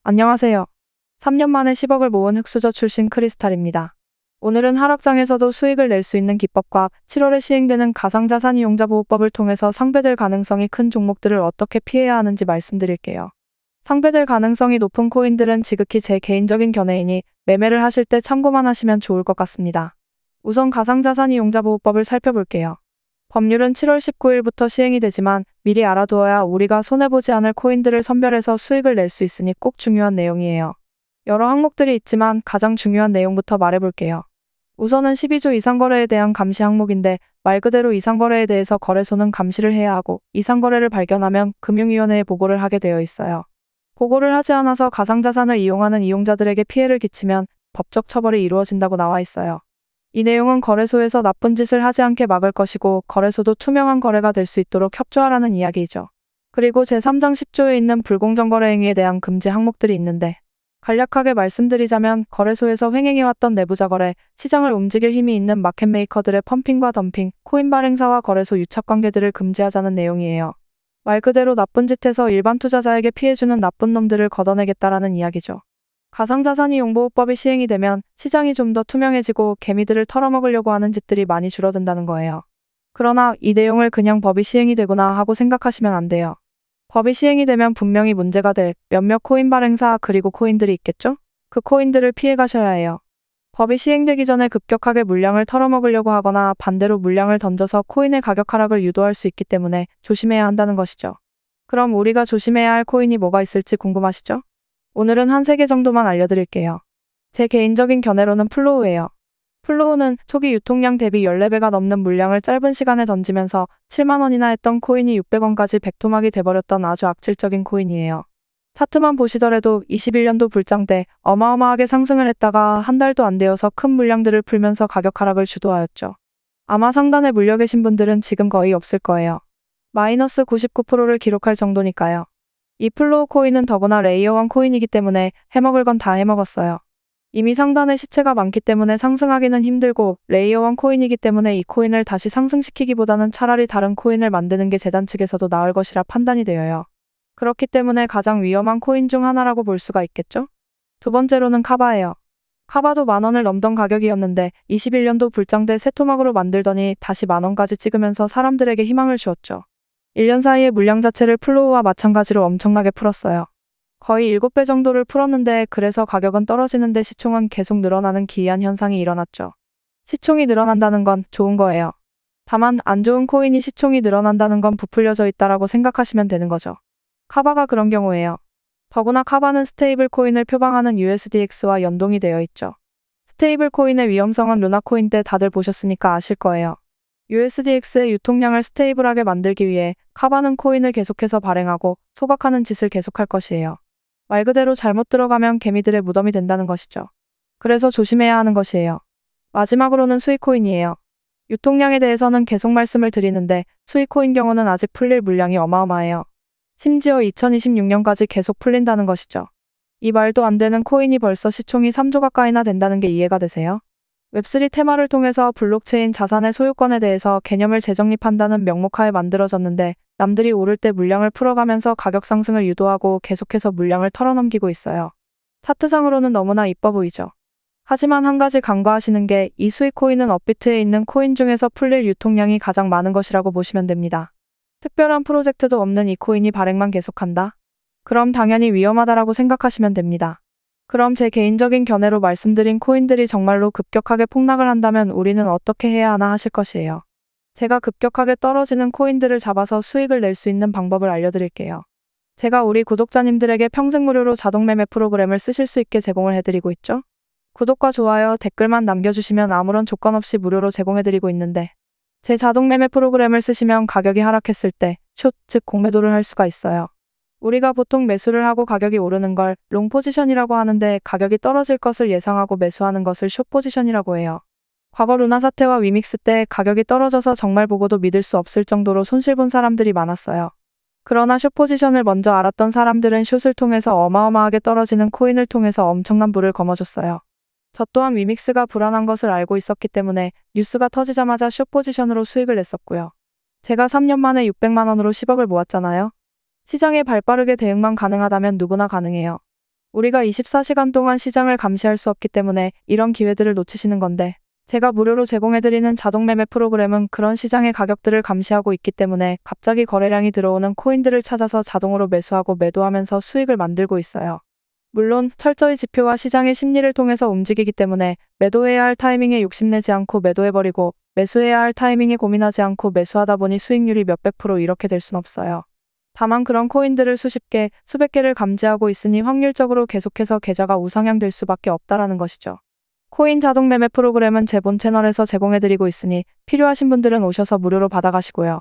안녕하세요. 3년 만에 10억을 모은 흑수저 출신 크리스탈입니다. 오늘은 하락장에서도 수익을 낼 수 있는 기법과 7월에 시행되는 가상자산 이용자 보호법을 통해서 상배될 가능성이 큰 종목들을 어떻게 피해야 하는지 말씀드릴게요. 상배될 가능성이 높은 코인들은 지극히 제 개인적인 견해이니 매매를 하실 때 참고만 하시면 좋을 것 같습니다. 우선 가상자산 이용자 보호법을 살펴볼게요. 법률은 7월 19일부터 시행이 되지만 미리 알아두어야 우리가 손해보지 않을 코인들을 선별해서 수익을 낼 수 있으니 꼭 중요한 내용이에요. 여러 항목들이 있지만 가장 중요한 내용부터 말해볼게요. 우선은 12조 이상거래에 대한 감시 항목인데 말 그대로 이상거래에 대해서 거래소는 감시를 해야 하고 이상거래를 발견하면 금융위원회에 보고를 하게 되어 있어요. 보고를 하지 않아서 가상자산을 이용하는 이용자들에게 피해를 끼치면 법적 처벌이 이루어진다고 나와 있어요. 이 내용은 거래소에서 나쁜 짓을 하지 않게 막을 것이고 거래소도 투명한 거래가 될 수 있도록 협조하라는 이야기이죠. 그리고 제3장 10조에 있는 불공정 거래 행위에 대한 금지 항목들이 있는데 간략하게 말씀드리자면 거래소에서 횡행해왔던 내부자 거래, 시장을 움직일 힘이 있는 마켓메이커들의 펌핑과 덤핑, 코인 발행사와 거래소 유착 관계들을 금지하자는 내용이에요. 말 그대로 나쁜 짓해서 일반 투자자에게 피해주는 나쁜 놈들을 걷어내겠다라는 이야기죠. 가상자산이 용보호법이 시행이 되면 시장이 좀 더 투명해지고 개미들을 털어먹으려고 하는 짓들이 많이 줄어든다는 거예요. 그러나 이 내용을 그냥 법이 시행이 되구나 하고 생각하시면 안 돼요. 법이 시행이 되면 분명히 문제가 될 몇몇 코인 발행사 그리고 코인들이 있겠죠? 그 코인들을 피해 가셔야 해요. 법이 시행되기 전에 급격하게 물량을 털어먹으려고 하거나 반대로 물량을 던져서 코인의 가격 하락을 유도할 수 있기 때문에 조심해야 한다는 것이죠. 그럼 우리가 조심해야 할 코인이 뭐가 있을지 궁금하시죠? 오늘은 한 3개 정도만 알려드릴게요. 제 개인적인 견해로는 플로우예요. 플로우는 초기 유통량 대비 14배가 넘는 물량을 짧은 시간에 던지면서 7만원이나 했던 코인이 600원까지 백토막이 돼버렸던 아주 악질적인 코인이에요. 차트만 보시더라도 21년도 불장 때 어마어마하게 상승을 했다가 한 달도 안 되어서 큰 물량들을 풀면서 가격 하락을 주도하였죠. 아마 상단에 물려 계신 분들은 지금 거의 없을 거예요. 마이너스 99%를 기록할 정도니까요. 이 플로우 코인은 더구나 레이어 1 코인이기 때문에 해먹을 건 다 해먹었어요. 이미 상단에 시체가 많기 때문에 상승하기는 힘들고 레이어 1 코인이기 때문에 이 코인을 다시 상승시키기보다는 차라리 다른 코인을 만드는 게 재단 측에서도 나을 것이라 판단이 되어요. 그렇기 때문에 가장 위험한 코인 중 하나라고 볼 수가 있겠죠? 두 번째로는 카바예요. 카바도 만원을 넘던 가격이었는데 21년도 불장 때 새 토막으로 만들더니 다시 만원까지 찍으면서 사람들에게 희망을 주었죠. 1년 사이에 물량 자체를 플로우와 마찬가지로 엄청나게 풀었어요. 거의 7배 정도를 풀었는데 그래서 가격은 떨어지는데 시총은 계속 늘어나는 기이한 현상이 일어났죠. 시총이 늘어난다는 건 좋은 거예요. 다만 안 좋은 코인이 시총이 늘어난다는 건 부풀려져 있다라고 생각하시면 되는 거죠. 카바가 그런 경우예요. 더구나 카바는 스테이블 코인을 표방하는 USDX와 연동이 되어 있죠. 스테이블 코인의 위험성은 루나 코인 때 다들 보셨으니까 아실 거예요. USDX의 유통량을 스테이블하게 만들기 위해 카바는 코인을 계속해서 발행하고 소각하는 짓을 계속할 것이에요. 말 그대로 잘못 들어가면 개미들의 무덤이 된다는 것이죠. 그래서 조심해야 하는 것이에요. 마지막으로는 스위코인이에요. 유통량에 대해서는 계속 말씀을 드리는데 스위코인 경우는 아직 풀릴 물량이 어마어마해요. 심지어 2026년까지 계속 풀린다는 것이죠. 이 말도 안 되는 코인이 벌써 시총이 3조 가까이나 된다는 게 이해가 되세요? 웹3 테마를 통해서 블록체인 자산의 소유권에 대해서 개념을 재정립한다는 명목하에 만들어졌는데 남들이 오를 때 물량을 풀어가면서 가격 상승을 유도하고 계속해서 물량을 털어넘기고 있어요. 차트상으로는 너무나 이뻐 보이죠. 하지만 한 가지 간과하시는 게 이 스위코인은 업비트에 있는 코인 중에서 풀릴 유통량이 가장 많은 것이라고 보시면 됩니다. 특별한 프로젝트도 없는 이 코인이 발행만 계속한다? 그럼 당연히 위험하다라고 생각하시면 됩니다. 그럼 제 개인적인 견해로 말씀드린 코인들이 정말로 급격하게 폭락을 한다면 우리는 어떻게 해야 하나 하실 것이에요. 제가 급격하게 떨어지는 코인들을 잡아서 수익을 낼 수 있는 방법을 알려드릴게요. 제가 우리 구독자님들에게 평생 무료로 자동 매매 프로그램을 쓰실 수 있게 제공을 해드리고 있죠. 구독과 좋아요, 댓글만 남겨주시면 아무런 조건 없이 무료로 제공해드리고 있는데 제 자동 매매 프로그램을 쓰시면 가격이 하락했을 때 숏, 즉 공매도를 할 수가 있어요. 우리가 보통 매수를 하고 가격이 오르는 걸 롱 포지션이라고 하는데 가격이 떨어질 것을 예상하고 매수하는 것을 숏 포지션이라고 해요. 과거 루나 사태와 위믹스 때 가격이 떨어져서 정말 보고도 믿을 수 없을 정도로 손실본 사람들이 많았어요. 그러나 숏 포지션을 먼저 알았던 사람들은 숏을 통해서 어마어마하게 떨어지는 코인을 통해서 엄청난 부를 거머쥐었어요. 저 또한 위믹스가 불안한 것을 알고 있었기 때문에 뉴스가 터지자마자 숏 포지션으로 수익을 냈었고요. 제가 3년 만에 600만 원으로 10억을 모았잖아요. 시장에 발빠르게 대응만 가능하다면 누구나 가능해요. 우리가 24시간 동안 시장을 감시할 수 없기 때문에 이런 기회들을 놓치시는 건데, 제가 무료로 제공해드리는 자동 매매 프로그램은 그런 시장의 가격들을 감시하고 있기 때문에 갑자기 거래량이 들어오는 코인들을 찾아서 자동으로 매수하고 매도하면서 수익을 만들고 있어요. 물론 철저히 지표와 시장의 심리를 통해서 움직이기 때문에 매도해야 할 타이밍에 욕심내지 않고 매도해버리고 매수해야 할 타이밍에 고민하지 않고 매수하다 보니 수익률이 몇백 프로 이렇게 될 순 없어요. 다만 그런 코인들을 수십 개, 수백 개를 감지하고 있으니 확률적으로 계속해서 계좌가 우상향될 수밖에 없다라는 것이죠. 코인 자동 매매 프로그램은 제 본 채널에서 제공해드리고 있으니 필요하신 분들은 오셔서 무료로 받아가시고요.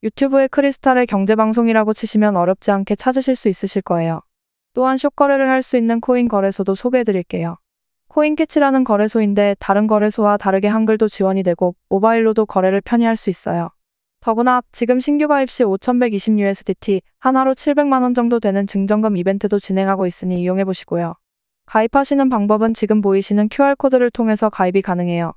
유튜브에 크리스탈의 경제방송이라고 치시면 어렵지 않게 찾으실 수 있으실 거예요. 또한 숏거래를 할 수 있는 코인 거래소도 소개해드릴게요. 코인캐치라는 거래소인데 다른 거래소와 다르게 한글도 지원이 되고 모바일로도 거래를 편히 할 수 있어요. 더구나 지금 신규 가입 시 5,120USDT, 하나로 700만원 정도 되는 증정금 이벤트도 진행하고 있으니 이용해보시고요. 가입하시는 방법은 지금 보이시는 QR코드를 통해서 가입이 가능해요.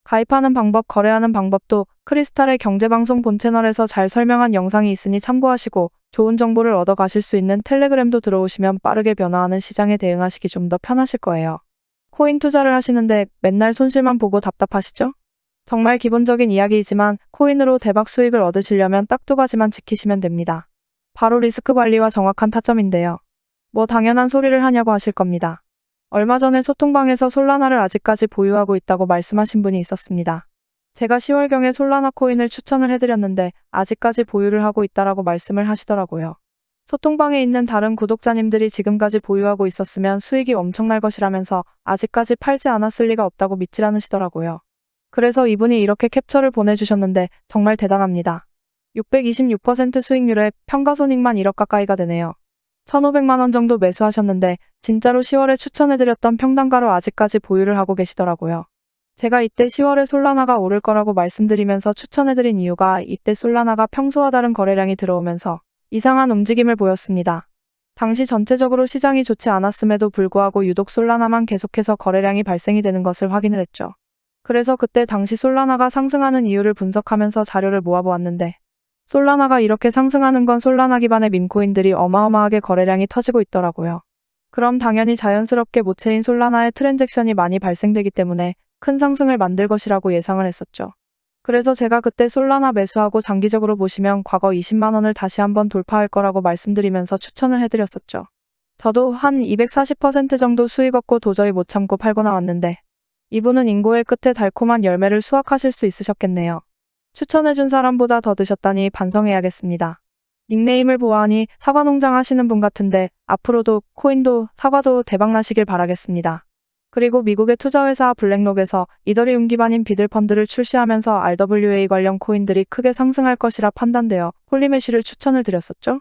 가입하는 방법, 거래하는 방법도 크리스탈의 경제방송 본 채널에서 잘 설명한 영상이 있으니 참고하시고 좋은 정보를 얻어 가실 수 있는 텔레그램도 들어오시면 빠르게 변화하는 시장에 대응하시기 좀 더 편하실 거예요. 코인 투자를 하시는데 맨날 손실만 보고 답답하시죠? 정말 기본적인 이야기이지만 코인으로 대박 수익을 얻으시려면 딱 두 가지만 지키시면 됩니다. 바로 리스크 관리와 정확한 타점인데요. 뭐 당연한 소리를 하냐고 하실 겁니다. 얼마 전에 소통방에서 솔라나를 아직까지 보유하고 있다고 말씀하신 분이 있었습니다. 제가 10월경에 솔라나 코인을 추천을 해드렸는데 아직까지 보유를 하고 있다라고 말씀을 하시더라고요. 소통방에 있는 다른 구독자님들이 지금까지 보유하고 있었으면 수익이 엄청날 것이라면서 아직까지 팔지 않았을 리가 없다고 믿질 않으시더라고요. 그래서 이분이 이렇게 캡처를 보내주셨는데 정말 대단합니다. 626% 수익률에 평가손익만 1억 가까이가 되네요. 1,500만원 정도 매수하셨는데 진짜로 10월에 추천해드렸던 평단가로 아직까지 보유를 하고 계시더라고요. 제가 이때 10월에 솔라나가 오를 거라고 말씀드리면서 추천해드린 이유가 이때 솔라나가 평소와 다른 거래량이 들어오면서 이상한 움직임을 보였습니다. 당시 전체적으로 시장이 좋지 않았음에도 불구하고 유독 솔라나만 계속해서 거래량이 발생이 되는 것을 확인을 했죠. 그래서 그때 당시 솔라나가 상승하는 이유를 분석하면서 자료를 모아보았는데 솔라나가 이렇게 상승하는 건 솔라나 기반의 밈코인들이 어마어마하게 거래량이 터지고 있더라고요. 그럼 당연히 자연스럽게 모체인 솔라나의 트랜잭션이 많이 발생되기 때문에 큰 상승을 만들 것이라고 예상을 했었죠. 그래서 제가 그때 솔라나 매수하고 장기적으로 보시면 과거 20만원을 다시 한번 돌파할 거라고 말씀드리면서 추천을 해드렸었죠. 저도 한 240% 정도 수익 얻고 도저히 못 참고 팔고 나왔는데 이분은 인고의 끝에 달콤한 열매를 수확하실 수 있으셨겠네요. 추천해준 사람보다 더 드셨다니 반성해야겠습니다. 닉네임을 보아하니 사과농장 하시는 분 같은데 앞으로도 코인도 사과도 대박나시길 바라겠습니다. 그리고 미국의 투자회사 블랙록에서 이더리움 기반인 비들펀드를 출시하면서 RWA 관련 코인들이 크게 상승할 것이라 판단되어 홀리메쉬를 추천을 드렸었죠.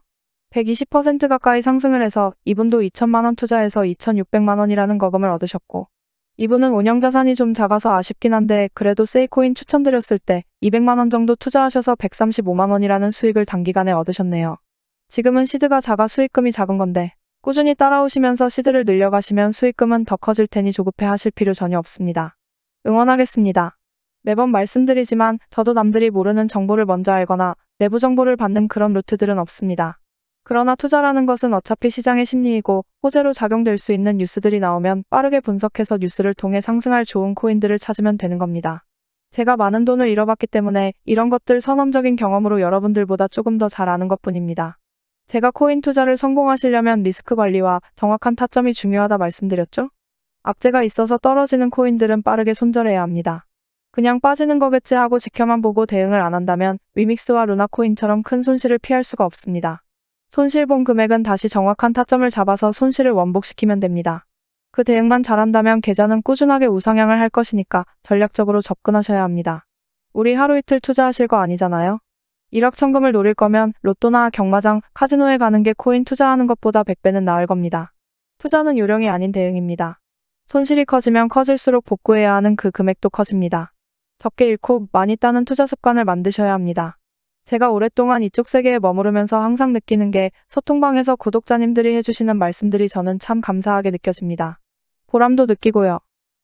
120% 가까이 상승을 해서 이분도 2천만원 투자해서 2,600만원이라는 거금을 얻으셨고 이분은 운영자산이 좀 작아서 아쉽긴 한데 그래도 세이코인 추천드렸을 때 200만원 정도 투자하셔서 135만원이라는 수익을 단기간에 얻으셨네요. 지금은 시드가 작아 수익금이 작은 건데 꾸준히 따라오시면서 시드를 늘려가시면 수익금은 더 커질 테니 조급해 하실 필요 전혀 없습니다. 응원하겠습니다. 매번 말씀드리지만 저도 남들이 모르는 정보를 먼저 알거나 내부 정보를 받는 그런 루트들은 없습니다. 그러나 투자라는 것은 어차피 시장의 심리이고 호재로 작용될 수 있는 뉴스들이 나오면 빠르게 분석해서 뉴스를 통해 상승할 좋은 코인들을 찾으면 되는 겁니다. 제가 많은 돈을 잃어봤기 때문에 이런 것들 선험적인 경험으로 여러분들보다 조금 더 잘 아는 것뿐입니다. 제가 코인 투자를 성공하시려면 리스크 관리와 정확한 타점이 중요하다 말씀드렸죠? 악재가 있어서 떨어지는 코인들은 빠르게 손절해야 합니다. 그냥 빠지는 거겠지 하고 지켜만 보고 대응을 안 한다면 위믹스와 루나코인처럼 큰 손실을 피할 수가 없습니다. 손실 본 금액은 다시 정확한 타점을 잡아서 손실을 원복시키면 됩니다. 그 대응만 잘한다면 계좌는 꾸준하게 우상향을 할 것이니까 전략적으로 접근하셔야 합니다. 우리 하루 이틀 투자하실 거 아니잖아요? 1억 천금을 노릴 거면 로또나 경마장, 카지노에 가는 게 코인 투자하는 것보다 100배는 나을 겁니다. 투자는 요령이 아닌 대응입니다. 손실이 커지면 커질수록 복구해야 하는 그 금액도 커집니다. 적게 잃고 많이 따는 투자 습관을 만드셔야 합니다. 제가 오랫동안 이쪽 세계에 머무르면서 항상 느끼는 게 소통방에서 구독자님들이 해주시는 말씀들이 저는 참 감사하게 느껴집니다. 보람도 느끼고요.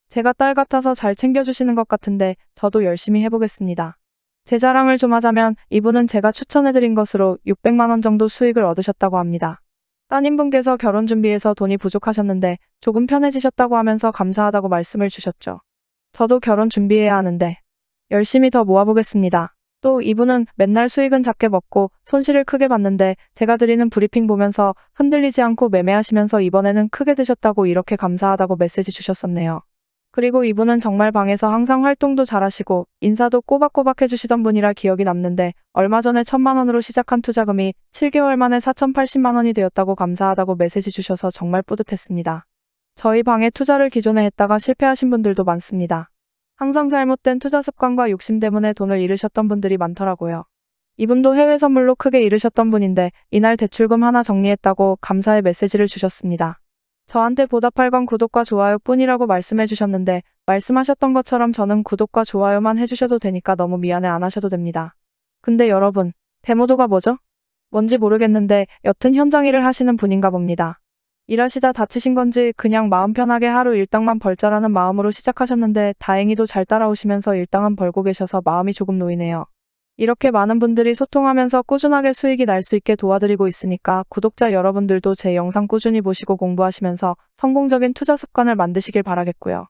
제가 딸 같아서 잘 챙겨주시는 것 같은데 저도 열심히 해보겠습니다. 제 자랑을 좀 하자면 이분은 제가 추천해드린 것으로 600만원 정도 수익을 얻으셨다고 합니다. 따님분께서 결혼 준비해서 돈이 부족하셨는데 조금 편해지셨다고 하면서 감사하다고 말씀을 주셨죠. 저도 결혼 준비해야 하는데 열심히 더 모아보겠습니다. 또 이분은 맨날 수익은 작게 먹고 손실을 크게 봤는데 제가 드리는 브리핑 보면서 흔들리지 않고 매매하시면서 이번에는 크게 드셨다고 이렇게 감사하다고 메시지 주셨었네요. 그리고 이분은 정말 방에서 항상 활동도 잘하시고 인사도 꼬박꼬박 해주시던 분이라 기억이 남는데 얼마 전에 1,000만 원으로 시작한 투자금이 7개월 만에 4,080만 원이 되었다고 감사하다고 메시지 주셔서 정말 뿌듯했습니다. 저희 방에 투자를 기존에 했다가 실패하신 분들도 많습니다. 항상 잘못된 투자 습관과 욕심 때문에 돈을 잃으셨던 분들이 많더라고요. 이분도 해외 선물로 크게 잃으셨던 분인데 이날 대출금 하나 정리했다고 감사의 메시지를 주셨습니다. 저한테 보답할 건 구독과 좋아요 뿐이라고 말씀해 주셨는데 말씀하셨던 것처럼 저는 구독과 좋아요만 해주셔도 되니까 너무 미안해 안 하셔도 됩니다. 근데 여러분, 데모도가 뭐죠? 뭔지 모르겠는데 여튼 현장 일을 하시는 분인가 봅니다. 일하시다 다치신 건지 그냥 마음 편하게 하루 일당만 벌자라는 마음으로 시작하셨는데 다행히도 잘 따라오시면서 일당은 벌고 계셔서 마음이 조금 놓이네요. 이렇게 많은 분들이 소통하면서 꾸준하게 수익이 날 수 있게 도와드리고 있으니까 구독자 여러분들도 제 영상 꾸준히 보시고 공부하시면서 성공적인 투자 습관을 만드시길 바라겠고요.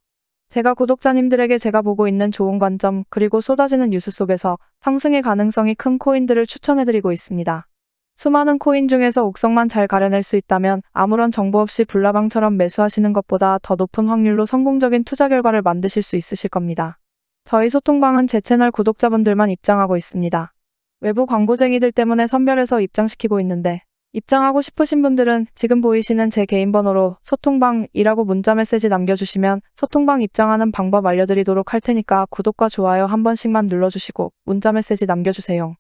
제가 구독자님들에게 제가 보고 있는 좋은 관점 그리고 쏟아지는 뉴스 속에서 상승의 가능성이 큰 코인들을 추천해드리고 있습니다. 수많은 코인 중에서 옥석만 잘 가려낼 수 있다면 아무런 정보 없이 불나방처럼 매수하시는 것보다 더 높은 확률로 성공적인 투자 결과를 만드실 수 있으실 겁니다. 저희 소통방은 제 채널 구독자분들만 입장하고 있습니다. 외부 광고쟁이들 때문에 선별해서 입장시키고 있는데 입장하고 싶으신 분들은 지금 보이시는 제 개인 번호로 소통방이라고 문자 메시지 남겨주시면 소통방 입장하는 방법 알려드리도록 할 테니까 구독과 좋아요 한 번씩만 눌러주시고 문자 메시지 남겨주세요.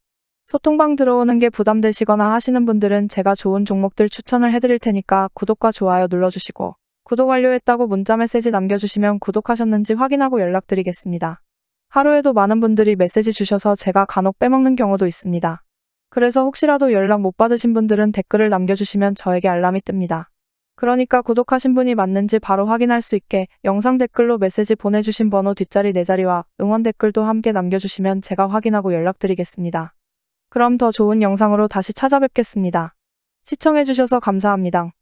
소통방 들어오는 게 부담되시거나 하시는 분들은 제가 좋은 종목들 추천을 해드릴 테니까 구독과 좋아요 눌러주시고 구독 완료했다고 문자 메시지 남겨주시면 구독하셨는지 확인하고 연락드리겠습니다. 하루에도 많은 분들이 메시지 주셔서 제가 간혹 빼먹는 경우도 있습니다. 그래서 혹시라도 연락 못 받으신 분들은 댓글을 남겨주시면 저에게 알람이 뜹니다. 그러니까 구독하신 분이 맞는지 바로 확인할 수 있게 영상 댓글로 메시지 보내주신 번호 뒷자리 4자리와 응원 댓글도 함께 남겨주시면 제가 확인하고 연락드리겠습니다. 그럼 더 좋은 영상으로 다시 찾아뵙겠습니다. 시청해주셔서 감사합니다.